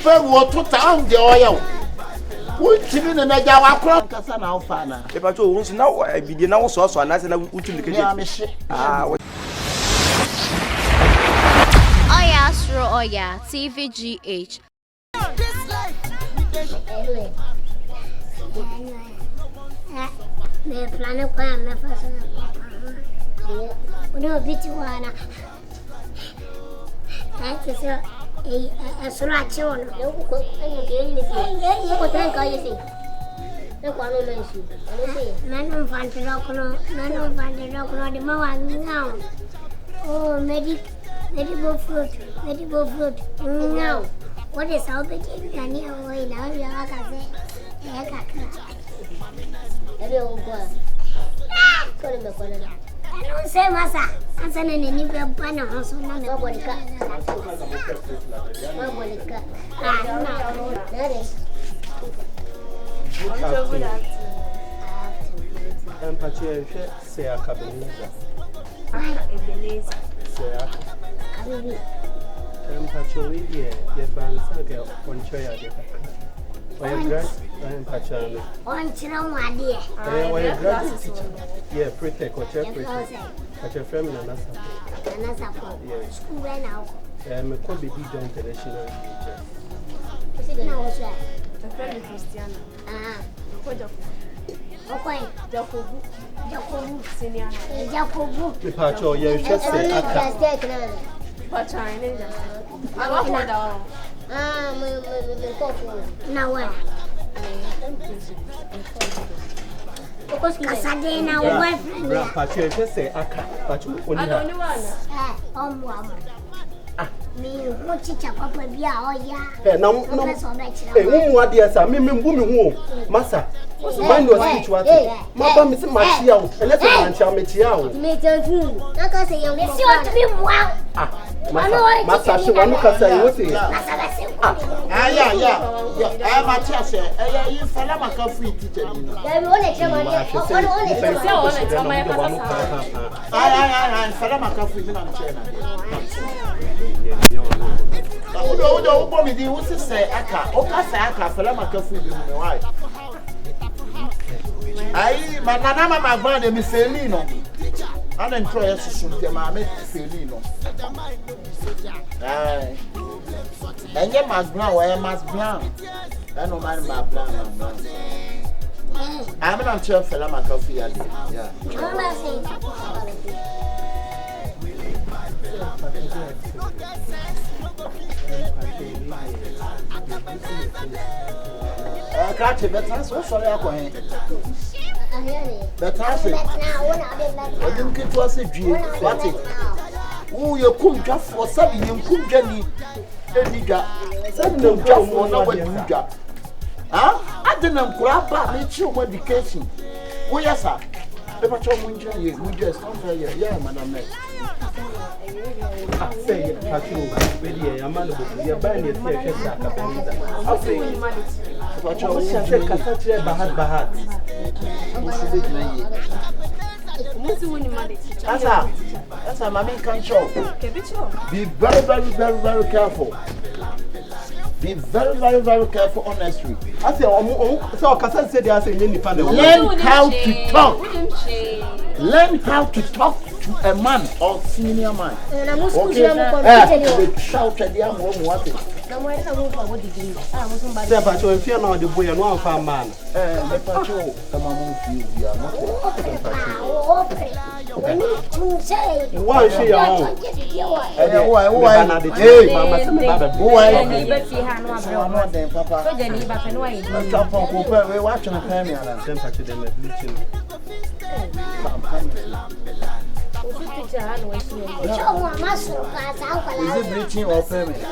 nipa wo to town de Oyaa. Wotimi na naja wakro kasa na ofa na. E ba cho wonsu na bidie na wo so na se na wutumi keje. Oyaa Suro Oyaa TVGH. Me plano kwa me faso. Uno biti wana. Sasa Suro achono. Ko tanka yesi. Kwa no menshi. Nanu fantiro kono de mawa ngao. Oh, medical fruit. Ngao. What is out the Kani away now? You are I don't say massa. I'm sending a new banner house on the body cut. That is. Say ACABENEZER. Pacholia, your bands on Choya. One children, my dear. Graduate teacher. Yeah, pretty or at your family and that's school right now. I'm a could be international teacher. A friend Christiana. Okay, Jacobu, senior. Jacobu. The Pacho, you just say I love my dog. Now what? Because Casadena, boyfriend. Pacho, just say Aka. Pacho, only one. Me, what teacher, Papa, Bia, Oyaa. No, what dear, sir, me, woman, Massa. Mind your speech, what? Mama, Miss Machia, and let's go and Chao. Me too. Like I say, you're sure to be well. Massa, she won't say, what's it? Yeah. I'm a teacher. You fell a free teacher. I fell a free say Aka, fell a free. Aye, my nana, my brother, Miss Felino. I don't try to shoot them. I make Felino. Aye, and get my brown, where I must brown. I don't mind my brown. I'm not sure fella my coffee. Yeah. Catch it, but that's what sorry I'm going. But I didn't get to us a dream. What it? Oh, you could just for something you could Jenny. Send them just for no way you got. Huh? I didn't grab back your education. Oh, yes, sir. If I told you, we just come here. Yeah, madam. Say it, Pacho, really, a man of the abandoned ACABENEZER. I'll say, Pacho, Bahat. That's a mammy can show. Be very careful. Be very careful on the street. I say, so Cassan said, I say, learn how to talk. Learn how to talk to a man or senior man. Okay, shout at the young woman. What is Pacho, if you're not the boy, and one farm man. Pacho, come on, you are not. Why is she on? Is it bleaching or permanent?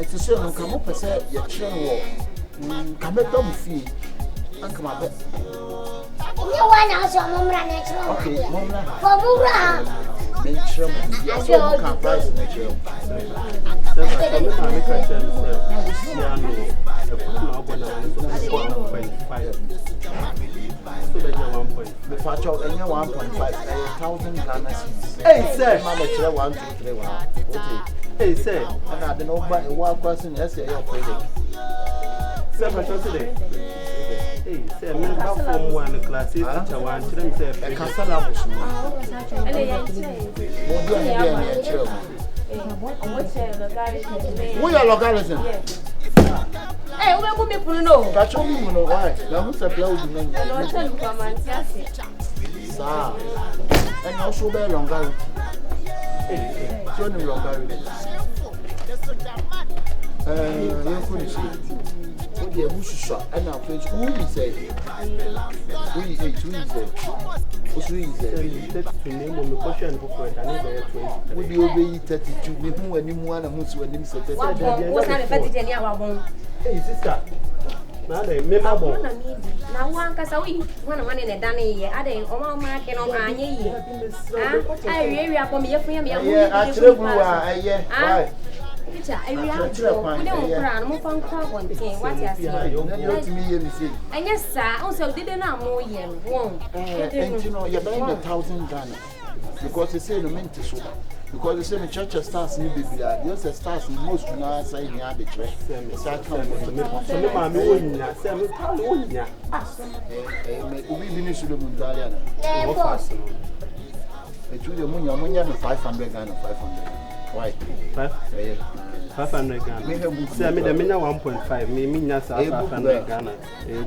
To say, no, come up and say, your children come at them fee and come up. You want also Mumra natural. Okay, Mumra. For Mumra. mention ya so can price mention So I'm the factor enya 1.5 1,000 Ghana cedis. Hey sir, mama chere 1 2 3 1. Okay. Hey sir, and I don't buy one question yes your project. Sir, I shall say. Hey sir, me ba form 1 class teacher 1 tell me say e kasala busu. We are logarithm. Hey, we go me put no. That's all me know why. Now who supply would mean. No tell you come and see. Sir. And also be logarithm. Hey, so no logarithm. You could see. What the bush shot and now French who is it? Who is it? Who is it? to name on the question for it and never 20. Would you obey 32 with whom anyone and who's when him said that? What's not a fetish any hour? Hey sister. Now they memorable. Now one cause one in a danny, adding all marking on Kanye. I really upon me for me. Yeah, I and yes, sir, also didn't know more yen. And you know, you're buying 1,000 Ghana because they say no meant to so. Because they say the church stars new baby, there's a stars in most to now say in the arbitrary. Start from the mammy, we finish the Mundalian. It's really a 500 Ghana 500. Why? 500 Ghana. Say I made a mina 1.5. Me mina 500 Ghana.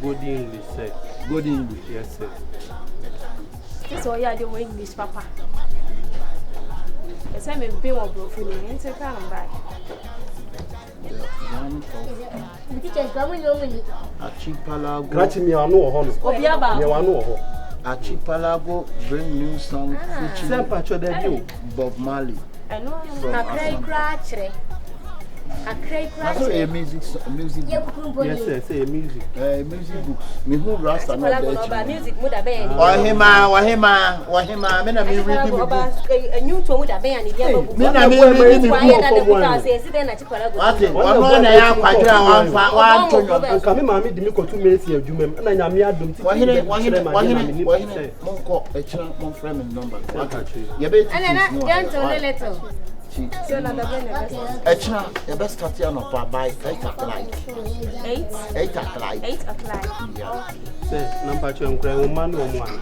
Good English, sir. Good English, yes, sir. This Oyaa the English, Papa. It's a bit more broken. It's a kind of back. Archipelago bring new song featuring Bob Marley. I know. A cray That's a music. Yes, sir. Say music. Music books. Me who Rasta not there. Music would have been. Wahima. Me na me reading book. A new to would have been. Me na me reading book. One na ya kwadra wan tonyo. Nka me mama di me ko 2 minutes ya dwumam na nya me adom ti. Wahine monko echira mon friend number. Ye be ti. Echna, the best start here no by 8 o'clock. 8 o'clock. 8 o'clock. Yeah. Say, number 2 nkra woman no one.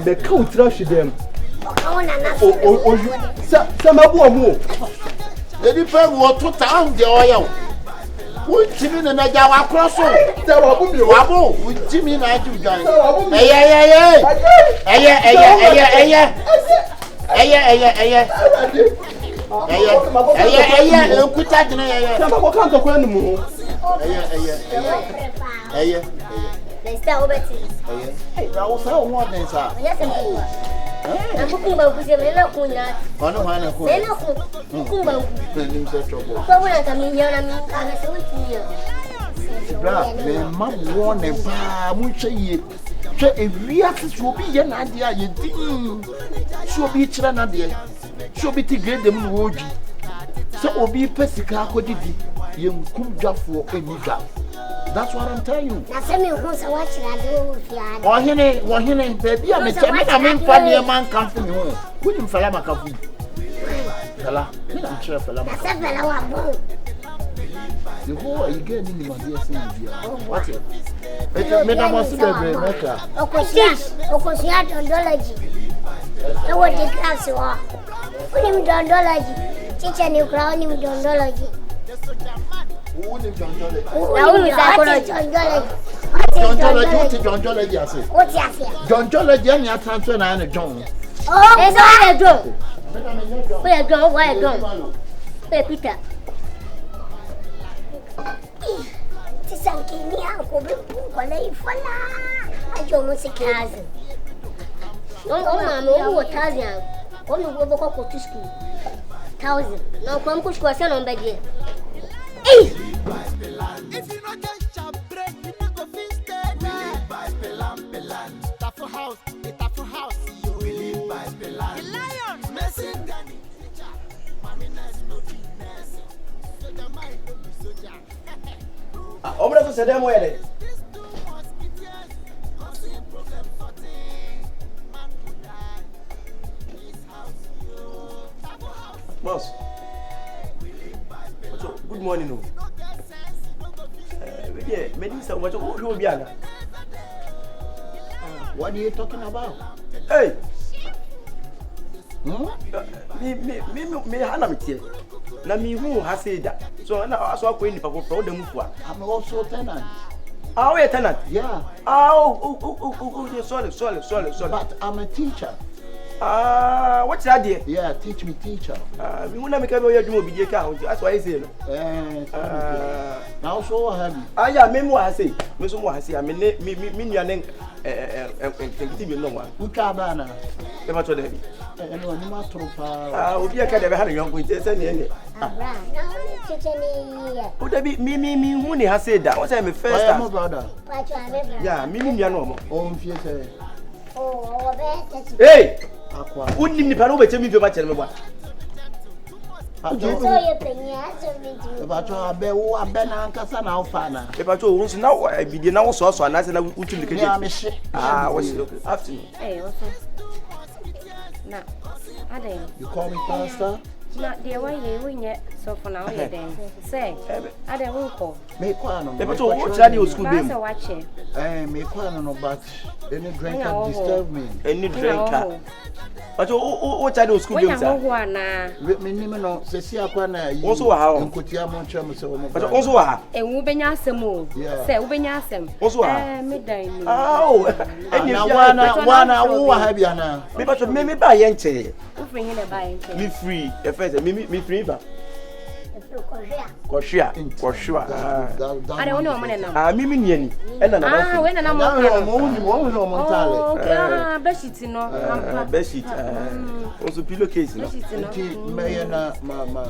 The cow trash them. Some abu. The different water town the oil. What Jimmy and I are cross? With Jimmy and I do join. I'm talking about the Kuna. That's what I'm telling you. That's me who's watching. I do. Wahine, baby, I'm funny a man come from you. Wouldn't fella my coffee. Fella, I'm sure fella. That's a fellow. The whole you get in my dear son. What it? It's made a master better. Okosia, Dondology. I want the class you are. Put him Dondology. Teacher, you crown him Dondology. John Jolly, I transfer and John. Oh, it's all a drum. Where a drum, why a drum? Where Peter? Tisanki, Uncle, I almost a cousin. No, Mamma, who was 1,000. Only go to school. 1,000. No, come push question on bed. If you not get your break, you not go Omra so say dem where Boss. Good morning. No. What are you talking about? Hey. Me hana me tie. Na me hu ha say that. So na aso akọ ni papa pro dem fu a. I'm also a tenant. Ah, we tenant. Yeah. Oh, sorry. But I'm a teacher. What's that there? Yeah, teach me teacher. Me wanna make a you be dey ka. That's why I say no. Now so what have you? Yeah, me mo ha say. Me so mo ha say. Me nuane tenkiti bi no wa. Uka bana. E ma to dey. No, ni ma tropa. Obi aka dey be ha yon ko say ne ne. Abra, na only teacher ni here. O dey be me hu ni ha say that. What say me first time? My brother. Pacho abebra. Yeah, me nuane no mo. O mfie say. Oh, obe. Hey! Akwa. Wouldn't me pano be me ba chere me ba. So you penya so me. Pacho abe wo abe na nkasa na ofa na. E pacho wo nso na bi dey na wo so anase na wutu me keje. Yeah, me she. What's it? Afternoon. Hey, what's up? Na, ade. You call me pastor? Na, dey why you nye so for now you then. Say, ade won ko. Me kwa no. E pacho wo chira dey school dem. Pass watch. Me kwa no but any drink can disturb me. Any drinker. Pacho wo chira dey school dem sir. Wo ya na. Me ni me no se si akwa na yi. Wo so wa ha o. Nkotia mo nche mo se wo mo. Pacho wo so wa ha. Wo benya asem o. Say wo benya asem. Wo so wa ha. Me dan ni. Eni wana wo wa ha bia na. Me pacho me ba ye nche. Wo free here ba ye nche. Me free. E first me free ba. Koshia. Ade woni o mo ne nam. Me niani. E na na. We na nam mo mo tale. Okay, bedsheet no. Bedsheet. Also pillowcase no. Me na ma.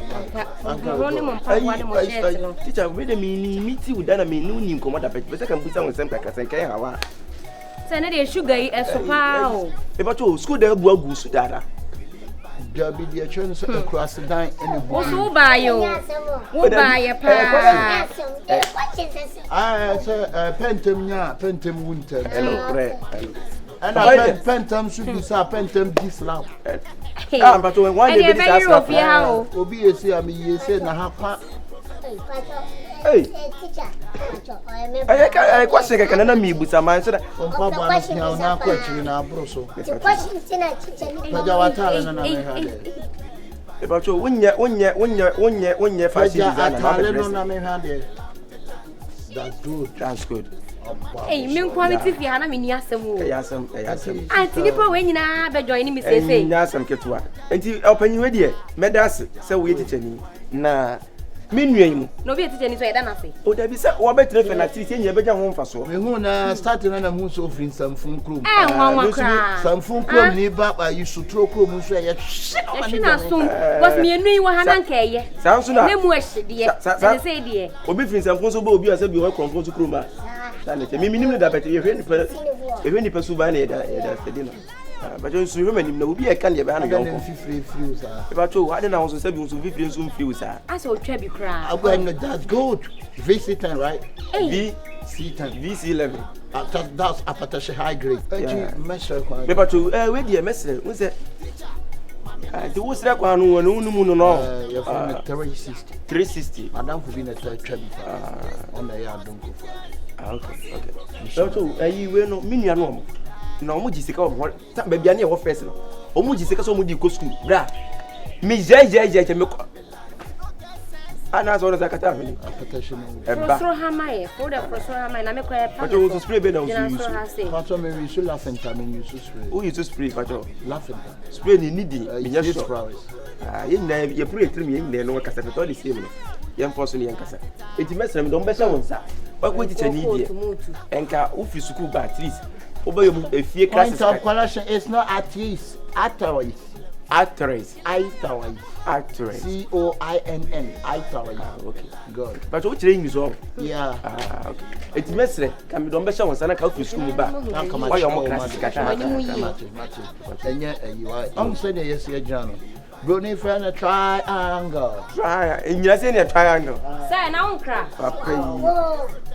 Roni mo pa wa de mo shirt no. Teacher, we dey meet with Dana me no nim komoda pet. Be say kan busa won sem kaka sen kan hawa. Say na dey sugar yi esopa o. E ba to school dey bu agu su dada. Gabi dia chen so across the dine in the book. Wo ba yo. Wo ba ye pa. Pentem winter. Hello, pre. And I pentem should be sa pentem this lab. But when one day be ask obi esi am ye say na ha kwa. Hey. Teacher. I question can na me busa man so that on pa bwa na na kwa chiri na abro so. The question tina teacher ni. Paja watale na na me ha de. E ba cho wonye fashion designer na be no na me ha de. That's good. Hey, me quality fi hana me ni asem o. Yasem. Anti ni po we nyina be join ni me say. Yasem ketua. Enti opanyi we de medase se we teacher ni na me nuan mu. No be teacher ni so e da na fe. O da bi se wo be tire fe na tiri se nya be gya ho mfa so. Me hu na start na hu so free samfun krom. Nwa kra. Samfun krom ni ba you sutro krom so ye hwe na so was me enu wo hana nka ye. Sanso na. Ne mu ahide. Se say de. Obi free samfun so ba obi asa bi wo konfront krom ba. Sanete me minim da bete ye hwe ni pesu ba na ye da steady na. But you see women in no be a can you ban your free sir. About you, I don't know, so 7 to 15 soon free, sir. I saw Trebby cry. I'm going that's good. VC10, right? VC10, VC11. That's a potential high grade. But you, wait, dear, messenger, what's that? The what's that one? No, you're from 360. 360. Madame for being a Trebby on the yard, don't go for it. Okay. So, you will know, minion. No mo jisika o mo ta ba bia na e wo first no o mo jisika so mo di ko school bra me je me ko ana so na zakata afini professor hamaye for the professor hamaye na me ko e pa to spray be na use pato me we should laugh and time use spray o use spray pato laughing spray ni need me nya so ye na ye pro etrim ye na no kasa to the same no ye mfoso ni ye nkasa enti mesem do mbesa won sa wa ko teacher ni die enka ofi school ba at least Point of correction is not atheist, actress. Actress. Actress. COINN. Actress. Okay. Good. But what training is on? Yeah. Okay. It's messy. Can be done better when Sana comes to school back. Why you more class? And yet, you are. I'm saying yes, your journal. Brony friend a triangle. Try. In your senior triangle. Say, now, cry.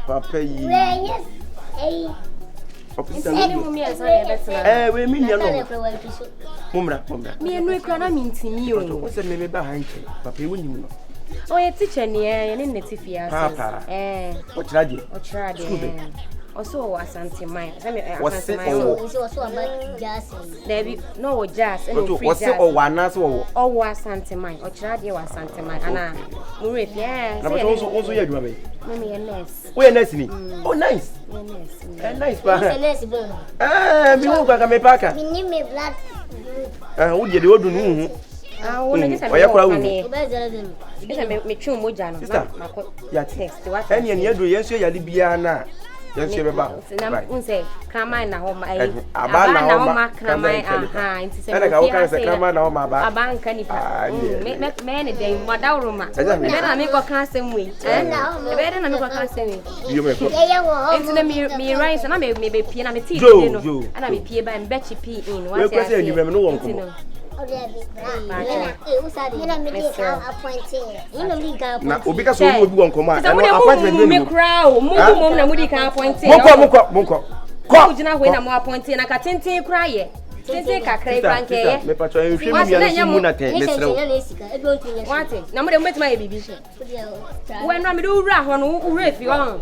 Papa. Yes. Hey. We mean you know. Mumra. Me and we can mean to you. What's the name behind you? Papa, when you know. Oh, a teacher near and in the Tifia. Papa. What's that? Or tried it. Also, was something mine. What's it? Also about jazz. There be no jazz. What's it? Or one as well. Or was something mine. Or tried you was something mine. Anna. Murray, yeah. Also, you're doing me a nurse. We're nice. Oh, nice. Nice, but me won't back a me packer. We need me blood. Would you do? I want to get a me true mojano. And you do, yes, you're Libiana. Yes, you're about. Say, come on, home. Abana, come on, and I can't say, come on, my bank. Many days, Madame. Then I make a custom way. Better than a custom way. You may put me rice and I may be piano tea, and I be peer by Betty P. In one question, you remember no one. Because we won't come out. Appointing. I got 10 cry. Since cry bank, me patrol, you what? Number of my baby. When I do rap on who if you want.